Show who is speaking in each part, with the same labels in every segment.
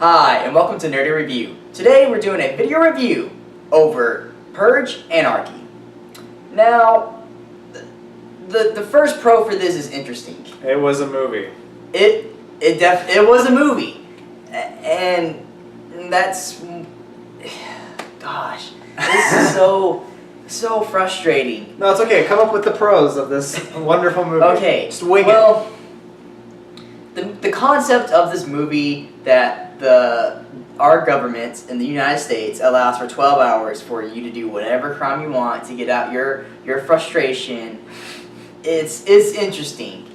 Speaker 1: Hi, and welcome to Nerdy Review. Today we're doing a video review over Purge, Anarchy. Now, the first pro for this is interesting.
Speaker 2: It was a movie.
Speaker 1: It was a movie, and that's, gosh, this is so frustrating.
Speaker 2: No, it's okay. Come up with the pros of this wonderful movie.
Speaker 1: Okay,
Speaker 2: just wing
Speaker 1: it. The concept of this movie that our government in the United States allows for 12 hours for you to do whatever crime you want to get out your frustration. It's interesting.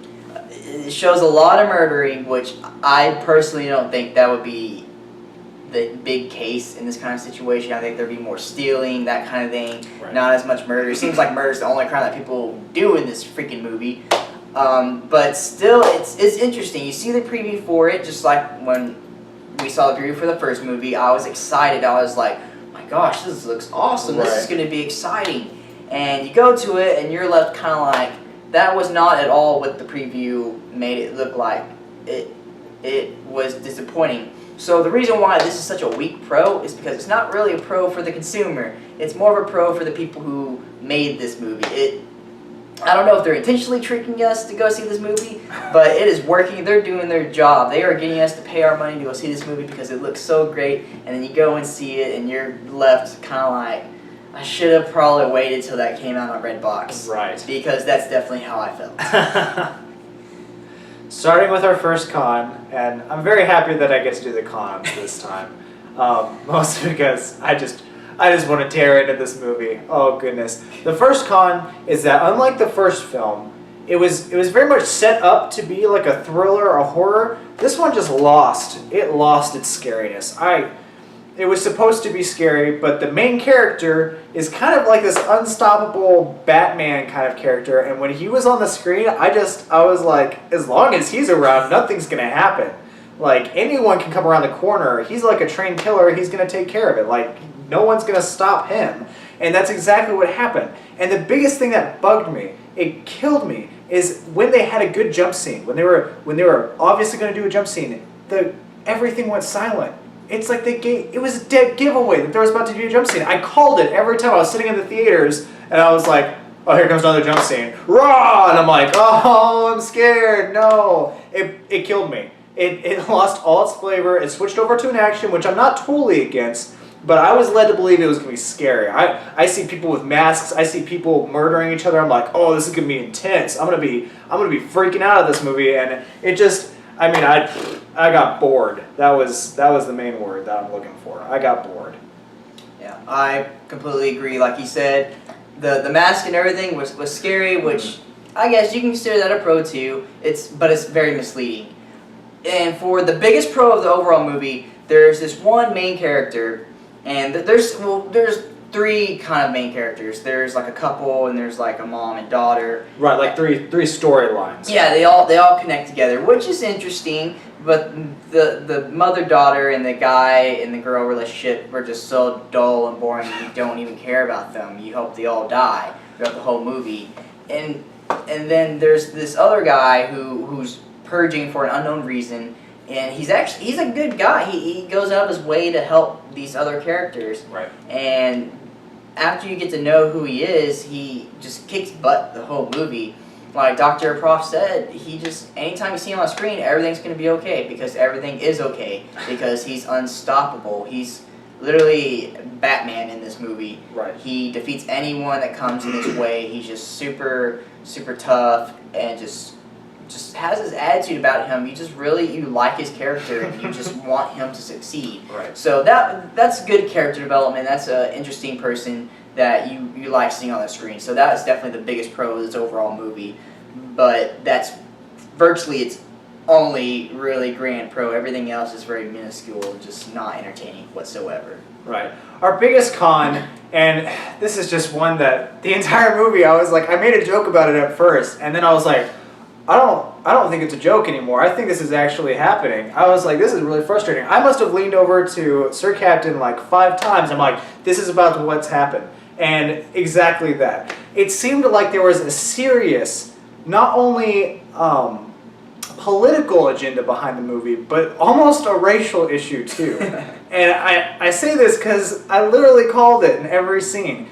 Speaker 1: It shows a lot of murdering, which I personally don't think that would be the big case in this kind of situation. I think there'd be more stealing, that kind of thing, right. Not as much murder. It seems like murder is the only crime that people do in this freaking movie. But still, it's interesting. You see the preview for it, just like when we saw the preview for the first movie. I was excited. I was like, my gosh, this looks awesome. Right. This is going to be exciting. And you go to it, and you're left kind of like, that was not at all what the preview made it look like. It was disappointing. So the reason why this is such a weak pro is because it's not really a pro for the consumer. It's more of a pro for the people who made this movie. I don't know if they're intentionally tricking us to go see this movie, but it is working. They're doing their job. They are getting us to pay our money to go see this movie because it looks so great, and then you go and see it, and you're left kind of like, I should have probably waited till that came out on Redbox.
Speaker 2: Right.
Speaker 1: Because that's definitely how I felt.
Speaker 2: Starting with our first con, and I'm very happy that I get to do the cons this time. Mostly because I just want to tear into this movie. Oh goodness. The first con is that unlike the first film, it was very much set up to be like a thriller or a horror. This one just lost. It lost its scariness. It was supposed to be scary, but the main character is kind of like this unstoppable Batman kind of character, and when he was on the screen, I was like, as long as he's around, nothing's gonna happen. Like, anyone can come around the corner. He's like a trained killer. He's gonna take care of it. Like, no one's going to stop him. And that's exactly what happened. And the biggest thing that bugged me, it killed me, is when they had a good jump scene. When they were obviously going to do a jump scene, everything went silent. It's like it was a dead giveaway that there was about to be a jump scene. I called it every time I was sitting in the theaters, and I was like, oh, here comes another jump scene. Rah! And I'm like, oh, I'm scared. No. It killed me. It lost all its flavor. It switched over to an action, which I'm not totally against. But I was led to believe it was going to be scary. I see people with masks. I see people murdering each other. I'm like, oh, this is going to be intense. I'm going to be freaking out of this movie. And it just, I mean, I got bored. That was the main word that I'm looking for. I got bored.
Speaker 1: Yeah, I completely agree. Like you said, the mask and everything was scary, which I guess you can consider that a pro too. But it's very misleading. And for the biggest pro of the overall movie, there's this one main character. And there's three kind of main characters. There's like a couple, and there's like a mom and daughter.
Speaker 2: Right, like three storylines.
Speaker 1: Yeah, they all connect together, which is interesting. But the mother-daughter and the guy and the girl relationship were just so dull and boring. You don't even care about them. You hope they all die throughout the whole movie. And then there's this other guy who's purging for an unknown reason. And he's a good guy. He goes out of his way to help these other characters.
Speaker 2: Right.
Speaker 1: And after you get to know who he is, he just kicks butt the whole movie. Like Dr. Prof said, anytime you see him on screen, everything's going to be okay, because everything is okay, because he's unstoppable. He's literally Batman in this movie.
Speaker 2: Right.
Speaker 1: He defeats anyone that comes in his way. He's just super, super tough, and just has this attitude about him. You like his character, and you just want him to succeed.
Speaker 2: Right.
Speaker 1: So that's good character development. That's an interesting person that you like seeing on the screen. So that is definitely the biggest pro of this overall movie. But that's virtually its only really grand pro. Everything else is very minuscule, just not entertaining whatsoever.
Speaker 2: Right. Our biggest con, and this is just one that the entire movie I was like, I made a joke about it at first, and then I was like, I don't think it's a joke anymore. I think this is actually happening. I was like, this is really frustrating. I must have leaned over to Sir Captain like 5 times. I'm like, this is about what's happened. And exactly that. It seemed like there was a serious, not only political agenda behind the movie, but almost a racial issue too. And I say this because I literally called it in every scene.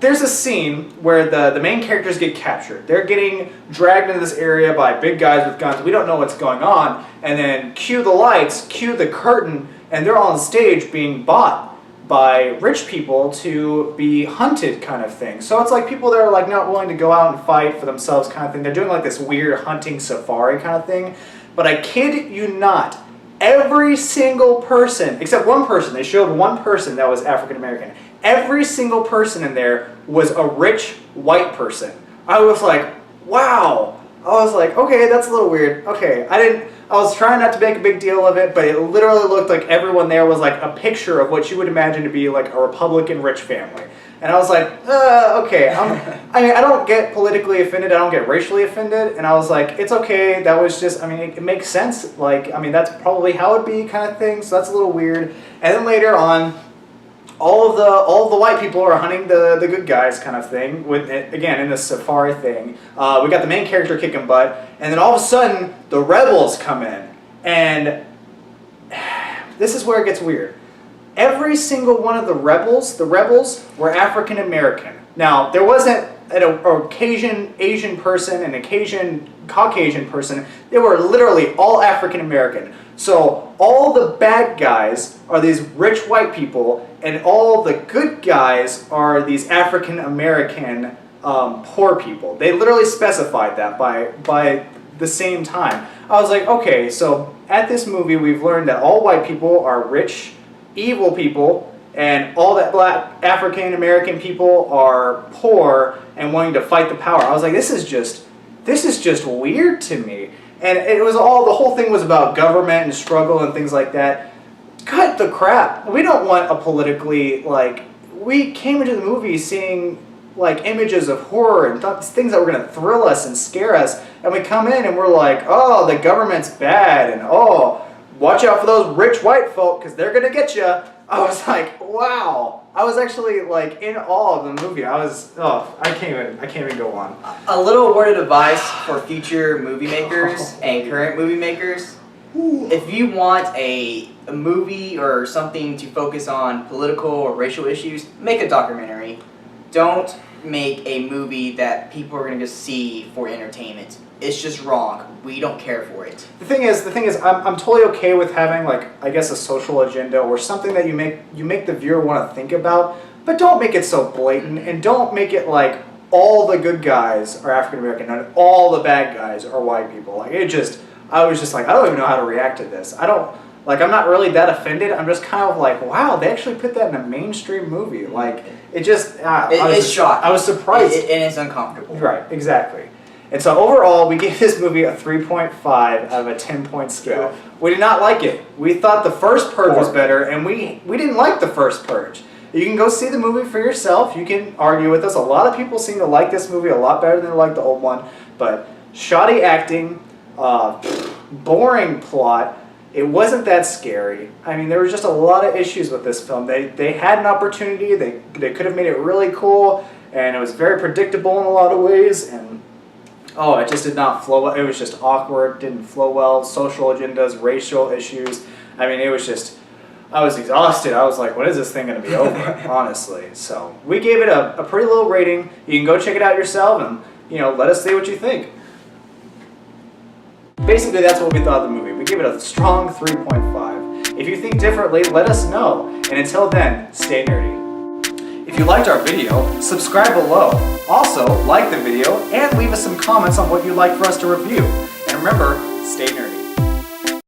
Speaker 2: There's a scene where the main characters get captured. They're getting dragged into this area by big guys with guns. We don't know what's going on. And then cue the lights, cue the curtain, and they're on stage being bought by rich people to be hunted kind of thing. So it's like people that are like not willing to go out and fight for themselves kind of thing. They're doing like this weird hunting safari kind of thing. But I kid you not, every single person, except one person, they showed one person that was African American. Every single person in there was a rich white person. I was like, wow. I was like, okay, that's a little weird. Okay, I was trying not to make a big deal of it, but it literally looked like everyone there was like a picture of what you would imagine to be like a Republican rich family. And I was like, okay. I mean, I don't get politically offended. I don't get racially offended. And I was like, it's okay. That was just, I mean, it makes sense. Like, I mean, that's probably how it'd be kind of thing. So that's a little weird. And then later on, all of the white people are hunting the good guys kind of thing, with again in this safari thing. We got the main character kicking butt, and then all of a sudden the rebels come in, and this is where it gets weird. Every single one of the rebels were African American. Now there wasn't an occasion Asian person, an occasion Caucasian person. They were literally all African American. So all the bad guys are these rich white people, and all the good guys are these African American poor people. They literally specified that by the same time. I was like, okay, so at this movie we've learned that all white people are rich, evil people, and all that black African American people are poor and wanting to fight the power. I was like, this is just weird to me. And it was the whole thing was about government and struggle and things like that. Cut the crap. We don't want a politically, like, we came into the movie seeing like images of horror and things that were going to thrill us and scare us. And we come in and we're like, oh, the government's bad, and oh, watch out for those rich white folk because they're going to get you. I was like, wow. I was actually like in awe of the movie. I can't even go on.
Speaker 1: A little word of advice for future movie makers and current movie makers. If you want a movie or something to focus on political or racial issues, make a documentary. Don't make a movie that people are going to just see for entertainment. It's just wrong. We don't care for it.
Speaker 2: The thing is, I'm totally okay with having like, I guess, a social agenda or something that you make the viewer want to think about, but don't make it so blatant, and don't make it like all the good guys are African American and all the bad guys are white people. Like I was just like, I don't even know how to react to this. I'm not really that offended. I'm just kind of like, wow, they actually put that in a mainstream movie. Like, it's
Speaker 1: shocking.
Speaker 2: I was surprised.
Speaker 1: And it's uncomfortable.
Speaker 2: Right, exactly. And so overall, we gave this movie a 3.5 out of a 10-point scale. We did not like it. We thought the first Purge was better, and we didn't like the first Purge. You can go see the movie for yourself. You can argue with us. A lot of people seem to like this movie a lot better than they like the old one. But shoddy acting, boring plot. It wasn't that scary. I mean, there was just a lot of issues with this film. They had an opportunity. They could have made it really cool, and it was very predictable in a lot of ways. And it just did not flow well. It was just awkward, didn't flow well. Social agendas, racial issues. I mean, it was just, I was exhausted. I was like, when is this thing going to be over, honestly? So we gave it a pretty low rating. You can go check it out yourself and, let us see what you think. Basically, that's what we thought of the movie. We gave it a strong 3.5. If you think differently, let us know. And until then, stay nerdy. If you liked our video, subscribe below. Also, like the video and leave us some comments on what you'd like for us to review. And remember, stay nerdy.